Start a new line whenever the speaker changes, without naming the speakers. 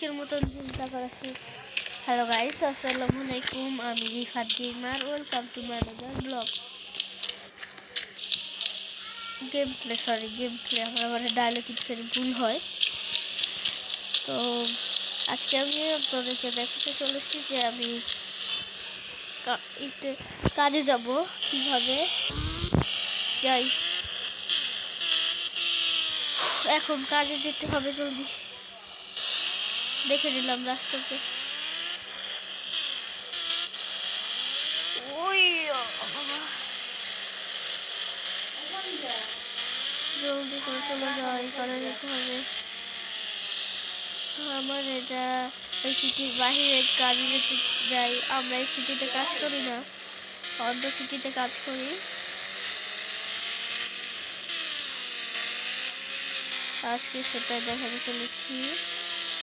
আজকের মতন চিন্তা করা শেষ। হ্যালো গাইস, আসসালামু আলাইকুম। আমি Rifat gamer. Welcome to my another blog. Game play আমার ডায়লগ ফের ভুল হয়। তো আজকে আমি আপনাদেরকে দেখাতে চলেছি যে আমি কাজে যাব, কিভাবে যাই। এখন কাজে যেতে হবে, জলদি দেখে নিলাম রাস্তাতে। ওই জলদি করে চলে যাই, কাজে যেতে হবে আমার। এটা এই সিটির বাহিরে কাজে যেতে যাই। আমরা এই সিটিতে কাজ করি না, অন্য সিটিতে কাজ করি। আজকে সেটাই দেখাতে চলেছি।